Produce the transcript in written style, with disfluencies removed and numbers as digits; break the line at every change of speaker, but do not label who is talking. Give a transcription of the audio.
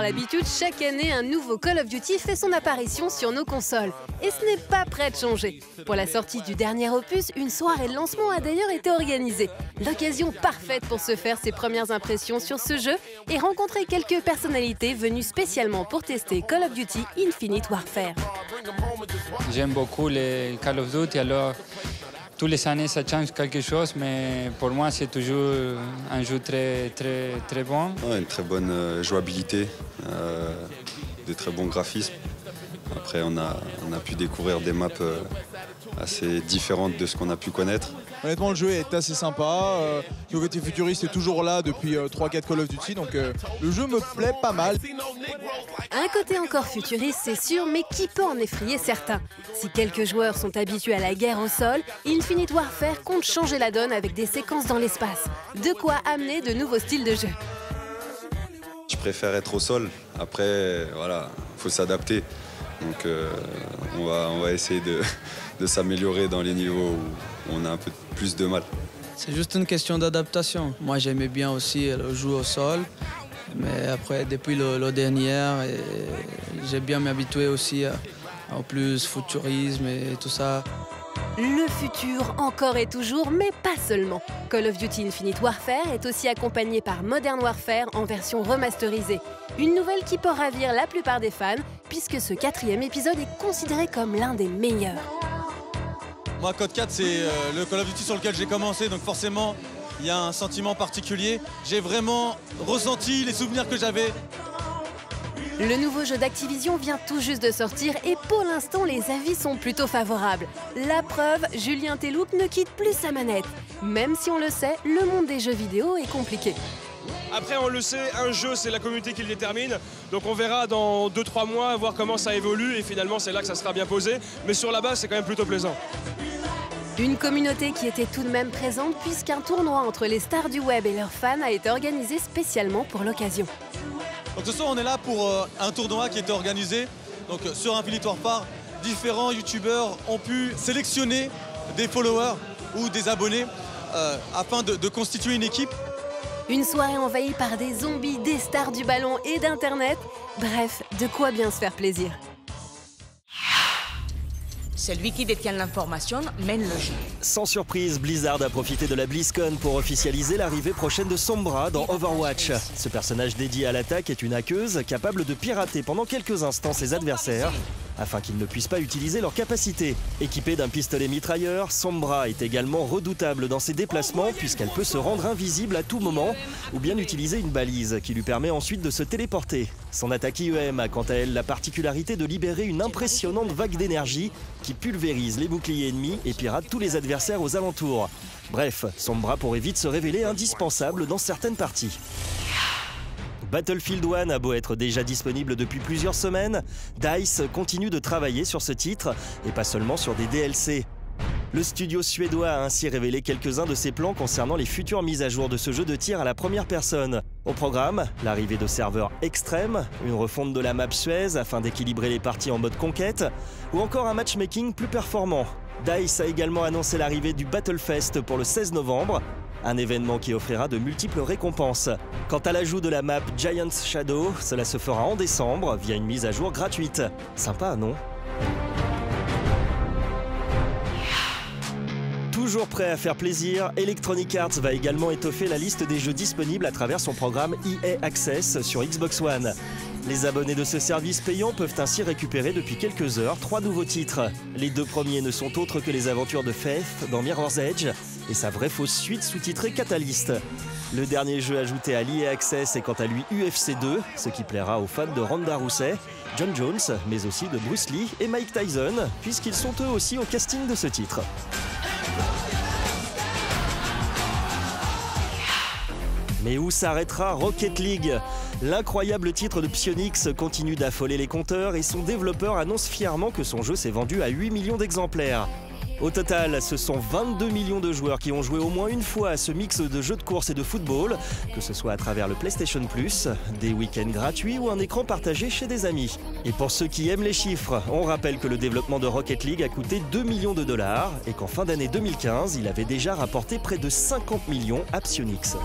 l'habitude, chaque année, un nouveau Call of Duty fait son apparition sur nos consoles. Et ce n'est pas prêt de changer. Pour la sortie du dernier opus, une soirée de lancement a d'ailleurs été organisée. L'occasion parfaite pour se faire ses premières impressions sur ce jeu et rencontrer quelques personnalités venues spécialement pour tester Call of Duty Infinite Warfare.
J'aime beaucoup les Call of Duty, alors tous les années ça change quelque chose, mais pour moi c'est toujours un jeu très bon.
Ouais, une très bonne jouabilité, de très bons graphismes. Après on a pu découvrir des maps assez différentes de ce qu'on a pu connaître.
Honnêtement, le jeu est assez sympa. Le côté futuriste est toujours là depuis 3-4 Call of Duty, donc le jeu me plaît pas mal.
Un côté encore futuriste, c'est sûr, mais qui peut en effrayer certains? Si quelques joueurs sont habitués à la guerre au sol, Infinite Warfare compte changer la donne avec des séquences dans l'espace. De quoi amener de nouveaux styles de jeu.
Je préfère être au sol. Après, voilà, faut s'adapter. Donc on va essayer de s'améliorer dans les niveaux où on a un peu plus de mal.
C'est juste une question d'adaptation. Moi, j'aimais bien aussi jouer au sol. Mais après, depuis le dernier, j'ai bien m'habitué aussi au plus futurisme et tout ça.
Le futur, encore et toujours, mais pas seulement. Call of Duty Infinite Warfare est aussi accompagné par Modern Warfare en version remasterisée. Une nouvelle qui peut ravir la plupart des fans, puisque ce 4e épisode est considéré comme l'un des meilleurs.
Moi, Code 4, c'est le Call of Duty sur lequel j'ai commencé, donc forcément, il y a un sentiment particulier. J'ai vraiment ressenti les souvenirs que j'avais.
Le nouveau jeu d'Activision vient tout juste de sortir et pour l'instant, les avis sont plutôt favorables. La preuve, Julien Telouk ne quitte plus sa manette. Même si on le sait, le monde des jeux vidéo est compliqué.
Après, on le sait, un jeu, c'est la communauté qui le détermine. Donc on verra dans 2-3 mois, voir comment ça évolue. Et finalement, c'est là que ça sera bien posé. Mais sur la base, c'est quand même plutôt plaisant.
Une communauté qui était tout de même présente puisqu'un tournoi entre les stars du web et leurs fans a été organisé spécialement pour l'occasion.
Donc ce soir, on est là pour un tournoi qui était organisé. Donc sur Infinite Warfare, différents youtubeurs ont pu sélectionner des followers ou des abonnés afin de constituer une équipe.
Une soirée envahie par des zombies, des stars du ballon et d'Internet. Bref, de quoi bien se faire plaisir.
Celui qui détient l'information mène le jeu.
Sans surprise, Blizzard a profité de la BlizzCon pour officialiser l'arrivée prochaine de Sombra dans Overwatch. Ce personnage dédié à l'attaque est une hackeuse capable de pirater pendant quelques instants ses adversaires afin qu'ils ne puissent pas utiliser leurs capacités. Équipée d'un pistolet mitrailleur, Sombra est également redoutable dans ses déplacements puisqu'elle peut se rendre invisible à tout moment ou bien utiliser une balise qui lui permet ensuite de se téléporter. Son attaque IEM a quant à elle la particularité de libérer une impressionnante vague d'énergie qui pulvérise les boucliers ennemis et pirate tous les adversaires aux alentours. Bref, Sombra pourrait vite se révéler indispensable dans certaines parties. Battlefield 1 a beau être déjà disponible depuis plusieurs semaines, DICE continue de travailler sur ce titre et pas seulement sur des DLC. Le studio suédois a ainsi révélé quelques-uns de ses plans concernant les futures mises à jour de ce jeu de tir à la première personne. Au programme, l'arrivée de serveurs extrêmes, une refonte de la map Suez afin d'équilibrer les parties en mode conquête, ou encore un matchmaking plus performant. DICE a également annoncé l'arrivée du Battlefest pour le 16 novembre, un événement qui offrira de multiples récompenses. Quant à l'ajout de la map Giant's Shadow, cela se fera en décembre via une mise à jour gratuite. Sympa, non ? Toujours prêt à faire plaisir, Electronic Arts va également étoffer la liste des jeux disponibles à travers son programme EA Access sur Xbox One. Les abonnés de ce service payant peuvent ainsi récupérer depuis quelques heures 3 nouveaux titres. Les 2 premiers ne sont autres que les aventures de Faith dans Mirror's Edge et sa vraie fausse suite sous-titrée Catalyst. Le dernier jeu ajouté à l'EA Access est quant à lui UFC 2, ce qui plaira aux fans de Ronda Rousey, John Jones, mais aussi de Bruce Lee et Mike Tyson, puisqu'ils sont eux aussi au casting de ce titre. Mais où s'arrêtera Rocket League? L'incroyable titre de Psyonix continue d'affoler les compteurs et son développeur annonce fièrement que son jeu s'est vendu à 8 millions d'exemplaires. Au total, ce sont 22 millions de joueurs qui ont joué au moins une fois à ce mix de jeux de course et de football, que ce soit à travers le PlayStation Plus, des week-ends gratuits ou un écran partagé chez des amis. Et pour ceux qui aiment les chiffres, on rappelle que le développement de Rocket League a coûté 2 millions de dollars et qu'en fin d'année 2015, il avait déjà rapporté près de 50 millions à Psyonix.